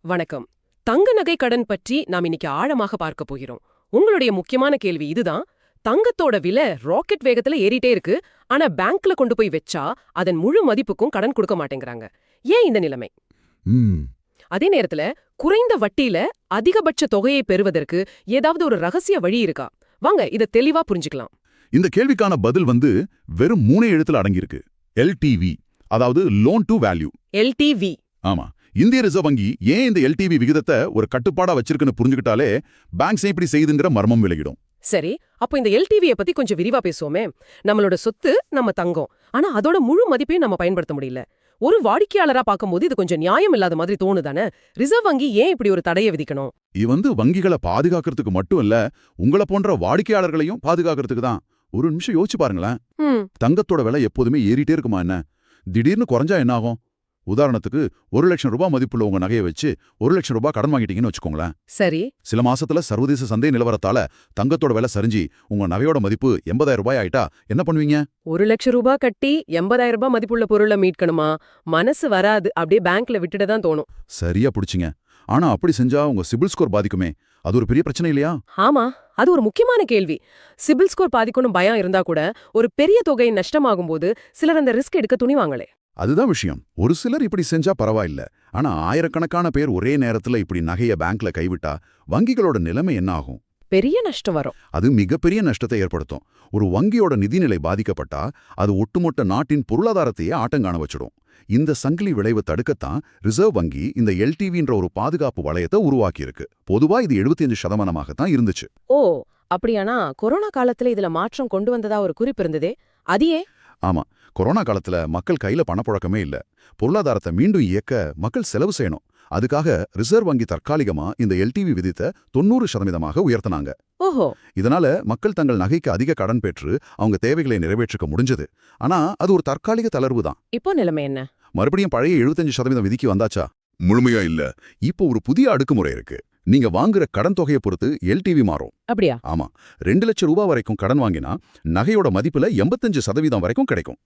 வணக்கம். தங்க நகை கடன் பற்றி நாம் இன்னைக்கு ஆழமாக பார்க்க போகிறோம். உங்களுடைய முக்கியமான கேள்வி இதுதான். தங்கத்தோட விலை ராக்கெட் வேகத்துல ஏறிட்டே இருக்கு. ஆனா பேங்க்ல கொண்டு போய் வெச்சா அதன் முழு மதிப்புக்கும் கடன் கொடுக்க மாட்டேங்கிறாங்க. ஏன் இந்த நிலைமை? அதே நேரத்துல குறைந்த வட்டியில அதிகபட்ச தொகையை பெறுவதற்கு ஏதாவது ஒரு ரகசிய வழி இருக்கா? வாங்க இத தெளிவா புரிஞ்சுக்கலாம். இந்த கேள்விக்கான பதில் வெறும் 3 எழுத்துல அடங்கியிருக்கு. LTV, அதாவது லோன் டு வேல்யூ. LTV. ஆமா. இந்திய ரிசர்வ் வங்கி ஏன் இந்த LTV விகிதத்தை ஒரு கட்டுப்பாடா வச்சிருக்குன்னு புரிஞ்சுக்கிட்டாலே பேங்க்ஸ் இப்படி செய்துங்கிற மர்மம் விலகிடும். சரி, அப்போ இந்த LTV பத்தி கொஞ்சம் விரிவா பேசுவோமே. நம்மளோட சொத்து நம்ம தங்கம். ஆனா அதோட முழு மதிப்பையும் நம்ம பயன்படுத்த முடியல. ஒரு வாடிக்கையாளரா பார்க்கும்போது இது கொஞ்சம் நியாயம் இல்லாத மாதிரி தோணுதானே? ரிசர்வ் வங்கி ஏன் இப்படி ஒரு தடையை விதிக்கணும்? இது வங்கிகளை பாதுகாக்கிறதுக்கு மட்டும் இல்ல, உங்களை போன்ற வாடிக்கையாளர்களையும் பாதுகாக்கிறதுக்கு தான். ஒரு நிமிஷம் யோசிச்சு பாருங்களேன். தங்கத்தோட விலை எப்போதுமே ஏறிட்டே இருக்குமா என்ன? திடீர்னு குறைஞ்சா என்ன ஆகும்? உதாரணத்துக்கு 1 லட்சம் ரூபாய் மதிப்புள்ள உங்க நகையை வச்சு 1 லட்சம் ரூபாய் கடன் வாங்கிட்டீங்கன்னு வச்சுக்கோங்களேன். சரி. சில மாசத்துல சர்வதேச சந்தை நிலவரத்தால தங்கத்தோட விலை சரிஞ்சு உங்க நகையோட மதிப்பு 80,000 ரூபாய் ஆயிட்டா என்ன பண்ணுவீங்க? 1 லட்சம் ரூபாய் கட்டி 80,000 ரூபாய் மதிப்புள்ள பொருளை மீட்கணுமா? மனசு வராது. அப்படியே பேங்க்ல விட்டுட தான் தோணும். சரியா புடிச்சிங்க. ஆனா அப்படி செஞ்சா உங்க சிபில் ஸ்கோர் பாதிக்குமே. அது ஒரு பெரிய பிரச்சனை இல்லையா? ஆமா, அது ஒரு முக்கியமான கேள்வி. சிபில் ஸ்கோர் பாதிக்கணும் பயம் இருந்தா கூட ஒரு பெரிய தொகை நஷ்டமாகும்போது சிலர் அந்த ரிஸ்க் எடுக்க துணிவாங்களே. அதுதான் விஷயம். ஒரு சிலர் இப்படி செஞ்சா பரவாயில்ல. ஆனா ஆயிரக்கணக்கான பேர் ஒரே நேரத்துல இப்படி நகைய பேங்க்ல கைவிட்டா வங்கிகளோட நிலைமை என்ன ஆகும்? பெரிய நஷ்டம் வரும். அது மிகப்பெரிய நஷ்டத்தை ஏற்படுத்தும். ஒரு வங்கியோட நிதிநிலை பாதிக்கப்பட்டா அது ஒட்டுமொத்த நாட்டின் பொருளாதாரத்தையே ஆட்டங்காண வச்சிடும். இந்த சங்கிலி விளைவை தடுக்கத்தான் ரிசர்வ் வங்கி இந்த LTVன்ற ஒரு பாதுகாப்பு வளையத்தை உருவாக்கியிருக்கு. பொதுவா இது 75% தான் இருந்துச்சு. ஓ, அப்படியானா கொரோனா காலத்துல இதுல மாற்றம் கொண்டு வந்ததா ஒரு குறிப்பு இருந்ததே, அது ஏன்? ஆமா, கொரோனா காலத்துல மக்கள் கையில பணப்புழக்கமே இல்ல. பொருளாதாரத்தை மீண்டும் இயக்க மக்கள் செலவு செய்யணும். அதுக்காக ரிசர்வ் வங்கி தற்காலிகமா இந்த LTV விதித்தை 90% உயர்த்தினாங்க. ஓஹோ. இதனால மக்கள் தங்கள் நகைக்கு அதிக கடன் பெற்று அவங்க தேவைகளை நிறைவேற்றிக்க முடிஞ்சது. ஆனா அது ஒரு தற்காலிக தளர்வு தான். இப்போ நிலைமை என்ன? மறுபடியும் பழைய 75% விதிக்கு வந்தாச்சா? முழுமையா இல்ல. இப்போ ஒரு புதிய அடுக்குமுறை இருக்கு. நீங்க வாங்குற கடன் தொகையை பொறுத்து LTV மாறும். அப்படியா? ஆமா. 2 லட்சம் ரூபாய் வரைக்கும் கடன் வாங்கினா நகையோட மதிப்புல 85% வரைக்கும் கிடைக்கும்.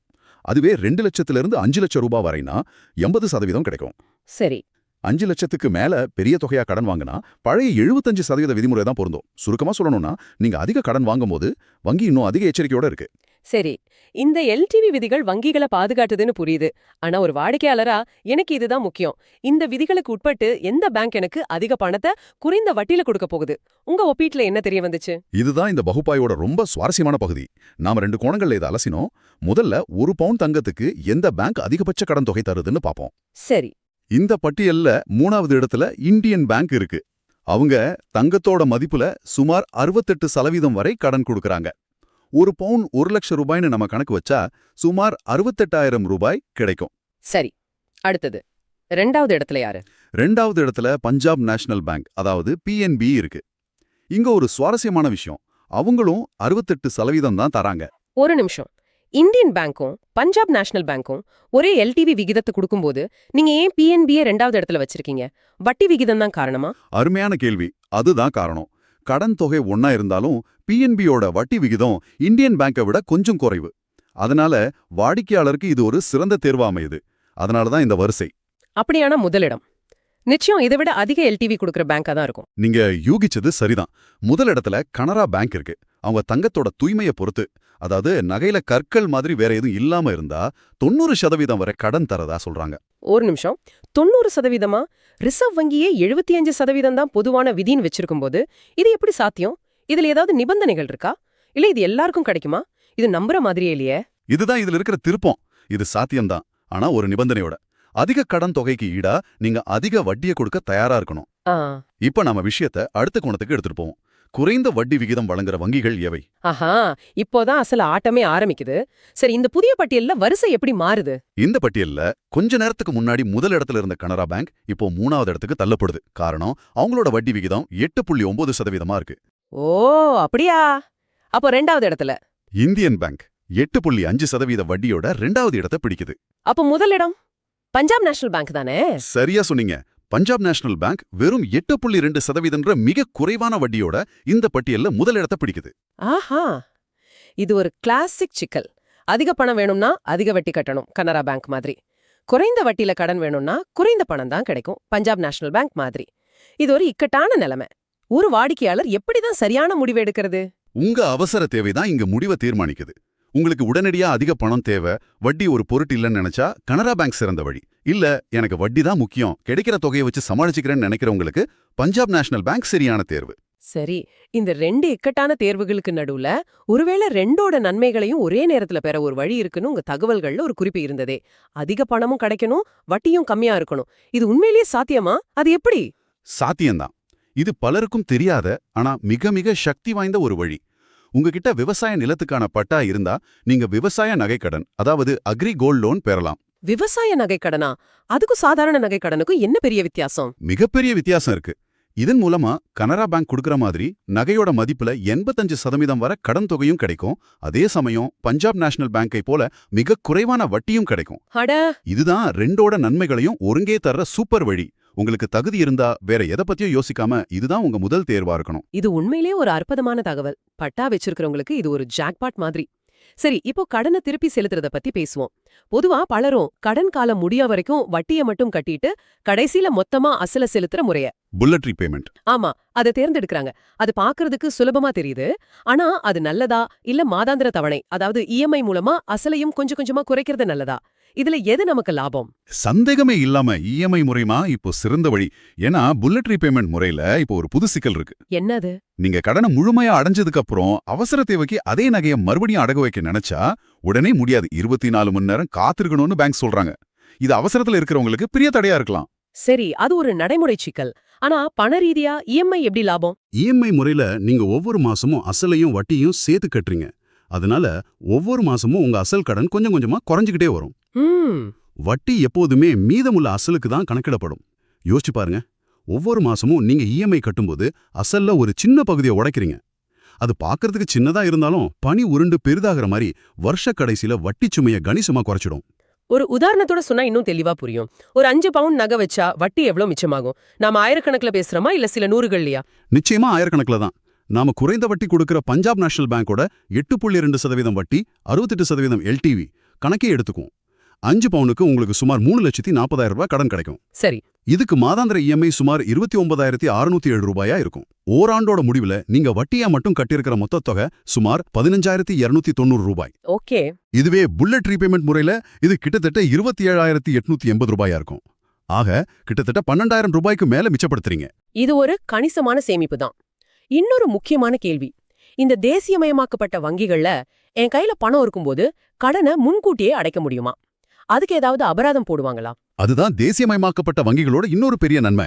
அதுவே 2 லட்சத்திலிருந்து 5 லட்சம் ரூபாய் வரைனா 80% கிடைக்கும். சரி. 5 லட்சத்துக்கு மேல பெரிய தொகையா கடன் வாங்கினா பழைய 75% விதிமுறை தான் பொருந்தும். சுருக்கமா சொல்லணும்னா நீங்க அதிக கடன் வாங்கும்போது வங்கி இன்னும் அதிக எச்சரிக்கையோட இருக்கு. சரி, இந்த LTV விதிகள் வங்கிகளை பாதுகாட்டுதுன்னு புரியுது. ஆனா ஒரு வாடிக்கையாளரா எனக்கு இதுதான் முக்கியம். இந்த விதிகளுக்கு உட்பட்டு எந்த பேங்க் எனக்கு அதிக பணத்தை குறைந்த வட்டியில கொடுக்க போகுது? உங்க ஒப்பீட்டுல என்ன தெரிய வந்துச்சு? இதுதான் இந்த பகுப்பாயோட ரொம்ப சுவாரஸ்யமான பகுதி. நாம 2 கோணங்கள்ல இதை அலசினோம். முதல்ல 1 பவுன் தங்கத்துக்கு எந்த பேங்க் அதிகபட்ச கடன் தொகை தருதுன்னு பாப்போம். சரி. இந்த பட்டியல்ல 3வது இடத்துல இந்தியன் பேங்க் இருக்கு. அவங்க தங்கத்தோட மதிப்புல சுமார் 68% வரை கடன் கொடுக்கறாங்க. 1 பவுன் 1 லட்சம் ரூபாய்னு நம்ம கணக்கு வச்சா சுமார் 68,000 ரூபாய் கிடைக்கும். சரி, அடுத்தது 2வது இடத்துல யாரு? 2வது இடத்துல பஞ்சாப் நேஷனல் பேங்க், அதாவது PNB இருக்கு. இங்க ஒரு சுவாரஸ்யமான விஷயம். அவங்களும் 68% தான் தராங்க. ஒரு நிமிஷம். இந்தியன் பேங்க்கும் பஞ்சாப் நேஷனல் பேங்க்கும் ஒரே LTV விகிதத்தை கொடுக்கும்போது நீங்க ஏன் PNB-யை 2வது இடத்துல வச்சிருக்கீங்க? வட்டி விகிதம் தான் காரணமா? அருமையான கேள்வி. அதுதான் காரணம். கடன் தொகை ஒன்னா இருந்தாலும் PNB-யோட வட்டி விகிதம் இந்தியன் பேங்கை விட கொஞ்சம் குறைவு. அதனால வாடிக்கையாளருக்கு இது ஒரு சிறந்த தேர்வா அமையுது. அதனாலதான் இந்த வரிசை. அப்படியான முதலிடம் நிச்சயம் இதை விட அதிக LTV கொடுக்கிற பேங்கா தான் இருக்கும். நீங்க யூகிச்சது சரிதான். முதலிடத்துல கனரா பேங்க் இருக்கு. அவங்க தங்கத்தோட தூய்மையை பொறுத்து, அதாவது நகையில கற்கள் மாதிரி வேற எதுவும் இல்லாம இருந்தா 90% வரை கடன் தரதா சொல்றாங்க. ஒரு நிமிஷம், 90%? ரிசர்வ் வங்கியே 75% தான் பொதுவான விதின்னு வச்சிருக்கும் போது இது எப்படி சாத்தியம்? இதுல ஏதாவது நிபந்தனைகள் இருக்கா? இல்ல இது எல்லாருக்கும் கிடைக்குமா? இது நம்புற மாதிரியே இல்லையே. இதுதான் இதுல இருக்கிற திருப்பம். இது சாத்தியம்தான், ஆனா ஒரு நிபந்தனையோட. அதிக கடன் தொகைக்கு ஈடா நீங்க அதிக வட்டியை கொடுக்க தயாரா இருக்கணும். இப்ப நம்ம விஷயத்த அடுத்த கோணத்துக்கு எடுத்துட்டு போவோம். குறைந்த வட்டி விகிதம் வழங்குற வங்கிகள் எவை? ஆஹா, இப்போதான் அசல் ஆட்டமே ஆரம்பிக்குது. சரி, இந்த புதிய பட்டியல்ல வரிசை எப்படி மாறுது? இந்த பட்டியல்ல கொஞ்ச நேரத்துக்கு முன்னாடி முதல் இடத்துல இருந்த கனரா பேங்க் இப்போ 3வது இடத்துக்கு தள்ளப்படுது. காரணம், அவங்களோட வட்டி விகிதம் 8.9% இருக்கு. ஓ, அப்படியா? அப்போ 2வது இடத்துல இந்தியன் பேங்க் 8.5% வட்டியோட 2வது இடத்தை பிடிக்குது. அப்போ முதலிடம் பஞ்சாப் நேஷனல் பேங்க் தானே? சரியா சொன்னீங்க. பஞ்சாப் நேஷனல் பேங்க் வெறும் 8.2% மிக குறைவான வட்டியோட இந்த பட்டியல்ல முதலிடத்தை பிடிக்குது. ஆஹா, இது ஒரு கிளாசிக் சிக்கல். அதிக பணம் வேணும்னா அதிக வட்டி கட்டணும், கனரா பேங்க் மாதிரி. குறைந்த வட்டியில கடன் வேணும்னா குறைந்த பணம் தான் கிடைக்கும், பஞ்சாப் நேஷனல் பேங்க் மாதிரி. இது ஒரு இக்கட்டான நிலைமை. ஒரு வாடிக்கையாளர் எப்படிதான் சரியான முடிவு எடுக்கிறது? உங்க அவசர தேவைதான் இங்க முடிவை தீர்மானிக்குது. உங்களுக்கு உடனடியா அதிக பணம் தேவை, வட்டி ஒரு பொருட்டு இல்லைன்னு நினைச்சா கனரா பேங்க் சிறந்த வழி. இல்ல எனக்கு வட்டி தான் முக்கியம், கிடைக்கிற தொகையை வச்சு சமாளிச்சுக்கிறேன்னு நினைக்கிறவங்களுக்கு பஞ்சாப் நேஷனல் பேங்க் சரியான தேர்வு. சரி, இந்த ரெண்டு இக்கட்டான தேர்வுகளுக்கு நடுவுல ஒருவேளை ரெண்டோட நன்மைகளையும் ஒரே நேரத்துல பெற ஒரு வழி இருக்குன்னு உங்க தகவல்கள்ல ஒரு குறிப்பு இருந்ததே. அதிக பணமும் கிடைக்கணும், வட்டியும் கம்மியா இருக்கணும். இது உண்மையிலேயே சாத்தியமா? அது எப்படி? சாத்தியம்தான். இது பலருக்கும் தெரியாத ஆனா மிக மிக சக்தி வாய்ந்த ஒரு வழி. உங்ககிட்ட விவசாய நிலத்துக்கான பட்டா இருந்தா நீங்க விவசாய நகைக்கடன், அதாவது அக்ரி கோல்ட் லோன் பெறலாம். விவசாய நகைக்கடனா? அதுக்கும் சாதாரண நகைக்கடனுக்கும் என்ன பெரிய வித்தியாசம்? மிகப்பெரிய வித்தியாசம் இருக்கு. இதன் மூலமா கனரா பேங்க் கொடுக்கற மாதிரி நகையோட மதிப்புல 85% வரை கடன் தொகையும் கிடைக்கும். அதே சமயம் பஞ்சாப் நேஷனல் பேங்கை போல மிக குறைவான வட்டியும் கிடைக்கும். அட, இதுதான் ரெண்டோட நன்மைகளையும் ஒருங்கே தர்ற சூப்பர் வழி. உங்களுக்கு தகுதி இருந்தா வேற எதை பத்தியும் யோசிக்காம இதுதான் உங்க முதல் தேர்வா இருக்கணும். இது உண்மையிலேயே ஒரு அற்புதமான தகவல். பட்டா வச்சிருக்கிறவங்களுக்கு இது ஒரு ஜாக்பாட் மாதிரி. சரி, இப்போ கடனை திருப்பி செலுத்துறத பத்தி பேசுவோம். பொதுவா பலரும் கடன் காலம் முடிய வரைக்கும் வட்டியை மட்டும் கட்டிட்டு கடைசியில மொத்தமா அசல செலுத்துற முறைய புல்லட் ரீபேமெண்ட். ஆமா, அதை தேர்ந்தெடுக்கறாங்க. அது பாக்குறதுக்கு சுலபமா தெரியுது. ஆனா அது நல்லதா இல்ல மாதாந்திர தவணை, அதாவது இஎம்ஐ மூலமா அசலையும் கொஞ்சம் கொஞ்சமா குறைக்கிறது நல்லதா? இதுல எது நமக்கு லாபம்? சந்தேகமே இல்லாம இஎம்ஐ முறைமா இப்போ சிறந்த வழி. ஏன்னா புல்லட் ரீபேமெண்ட் முறையில இப்போ ஒரு புது சிக்கல் இருக்கு. என்னது? நீங்க கடனை முழுமையா அடைஞ்சதுக்கு அப்புறம் அவசர தேவைக்கு அதே நகையை மறுபடியும் அடகு வைக்க நினைச்சா உடனே முடியாது. 24 மணி நேரம் காத்திருக்கணும்னு பேங்க் சொல்றாங்க. இது அவசரத்துல இருக்கிறவங்களுக்கு பெரிய தடையா இருக்கலாம். சரி, அது ஒரு நடைமுறை சிக்கல். ஆனா பண ரீதியா இஎம்ஐ எப்படி லாபம்? இஎம்ஐ முறையில நீங்க ஒவ்வொரு மாசமும் அசலையும் வட்டியும் சேர்த்து கட்டுறீங்க. அதனால ஒவ்வொரு மாசமும் உங்க அசல் கடன் கொஞ்சம் கொஞ்சமா குறைஞ்சுக்கிட்டே வரும். வட்டி எப்போதுமே மீதமுள்ள அசலுக்கு தான் கணக்கிடப்படும். யோசிச்சு பாருங்க, ஒவ்வொரு மாசமும் நீங்க இஎம்ஐ கட்டும்போது அசல்ல ஒரு சின்ன பகுதியை உடைக்கிறீங்க. அது பார்க்கறதுக்கு சின்னதா இருந்தாலும் பனி உருண்டு பெரிதாகிற மாதிரி வருஷ கடைசியில வட்டி சுமையை கணிசமா குறைச்சிடும். ஒரு உதாரணத்தோட சொன்னா இன்னும் தெளிவா புரியும். ஒரு 5 பவுண்ட் நகை வச்சா வட்டி எவ்வளவு மிச்சமாகும்? நாம ஆயிரக்கணக்கில் பேசுறோமா இல்ல சில நூறுகள்லயா? நிச்சயமா ஆயிரக்கணக்கில் தான். நாம குறைந்த வட்டி கொடுக்கிற பஞ்சாப் நேஷனல் பேங்கோட 8.2% வட்டி, 68% எல்டிவி கணக்கே எடுத்துக்கும். 5 பவுனுக்கு உங்களுக்கு சுமார் 3,40,000 ரூபாய் கடன் கிடைக்கும். சரி, இதுக்கு மாதாந்திர இஎம்ஐ சுமார் 29,607 ரூபாயா இருக்கும். ஓராண்டோட முடிவுல நீங்க வட்டியா மட்டும் கட்டியிருக்கிற மொத்த தொகை சுமார் 15,290 ரூபாய். ஓகே. இதுவே புல்லட் ரீபேமெண்ட் முறையில இது கிட்டத்தட்ட 27,880 ரூபாயா இருக்கும். ஆக கிட்டத்தட்ட 12,000 ரூபாய்க்கு மேல மிச்சப்படுத்துறீங்க. இது ஒரு கணிசமான சேமிப்பு தான். இன்னொரு முக்கியமான கேள்வி, இந்த தேசியமயமாக்கப்பட்ட வங்கிகள்ல என் கையில பணம் இருக்கும்போது கடனை முன்கூட்டியே அடைக்க முடியுமா? அதுக்கு ஏதாவது அபராதம் போடுவாங்களா? அதுதான் தேசியமயமாக்கப்பட்ட வங்கிகளோட இன்னொரு பெரிய நன்மை.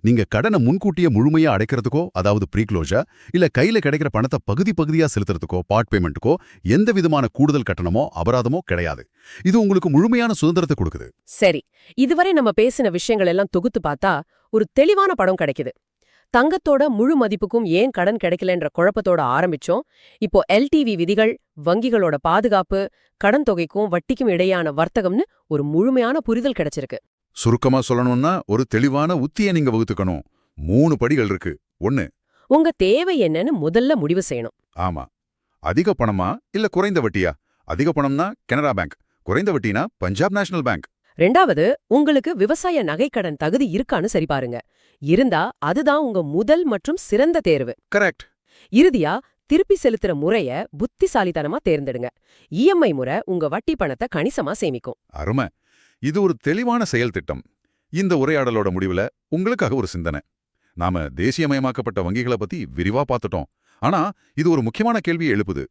நீங்க கடனை முன்கூட்டியே முழுமையா அடைக்கிறதுக்கோ, அதாவது ப்ரீக்ளோஷர், இல்ல கையில கிடைக்கிற பணத்தை பகுதி பகுதியா செலுத்துறதுக்கோ, பார்ட் பேமெண்ட்டுக்கோ எந்த விதமான கூடுதல் கட்டணமோ அபராதமோ கிடையாது. இது உங்களுக்கு முழுமையான சுதந்திரத்தை கொடுக்குது. சரி, இதுவரை நம்ம பேசின விஷயங்கள் எல்லாம் தொகுத்து பார்த்தா ஒரு தெளிவான படம் கிடைக்குது. தங்கத்தோட முழு மதிப்புக்கும் ஏன் கடன் கிடைக்கலன்ற குழப்பத்தோட ஆரம்பிச்சோம். இப்போ எல்டிவி விதிகள், வங்கிகளோட பாதுகாப்பு, கடன் தொகைக்கும் வட்டிக்கும் இடையான வர்த்தகம்னு ஒரு முழுமையான புரிதல் கிடைச்சிருக்கு. சுருக்கமா சொல்லணும்னா ஒரு தெளிவான உத்தியை நீங்க வகுத்துக்கணும். 3 படிகள் இருக்கு. 1, உங்க தேவை என்னன்னு முதல்ல முடிவு செய்யணும். ஆமா, அதிக பணமா இல்ல குறைந்த வட்டியா? அதிக பணம்னா கனரா பேங்க், குறைந்த வட்டினா பஞ்சாப் நேஷனல் பேங்க். 2வது, உங்களுக்கு விவசாய நகைக்கடன் தகுதி இருக்கான்னு சரி பாருங்க. இருந்தா அதுதான் உங்க முதல் மற்றும் சிறந்த தேர்வு. கரெக்ட். இறுதியா, திருப்பி செலுத்துற முறைய புத்திசாலித்தனமா தேர்ந்தெடுங்க. இஎம்ஐ முறை உங்க வட்டி பணத்தை கணிசமா சேமிக்கும். அருமை. இது ஒரு தெளிவான செயல் திட்டம். இந்த உரையாடலோட முடிவுல உங்களுக்காக ஒரு சிந்தனை. நாம தேசியமயமாக்கப்பட்ட வங்கிகளை பத்தி விரிவா பார்த்துட்டோம். ஆனா இது ஒரு முக்கியமான கேள்வியை எழுப்புது.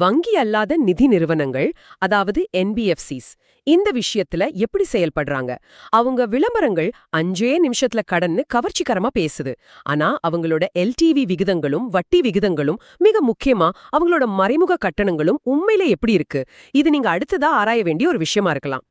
வங்கி அல்லாத நிதி நிறுவனங்கள், அதாவது என்பிஎஃப்சிஸ், இந்த விஷயத்துல எப்படி செயல்படுறாங்க? அவங்க விளம்பரங்கள் 5 நிமிஷத்துல கடன்னு கவர்ச்சிகரமா பேசுது. ஆனா அவங்களோட எல்டிவி விகிதங்களும் வட்டி விகிதங்களும், மிக முக்கியமா அவங்களோட மறைமுக கட்டணங்களும் உண்மையிலே எப்படி இருக்கு? இது நீங்க அடுத்ததா ஆராய வேண்டிய ஒரு விஷயமா இருக்கலாம்.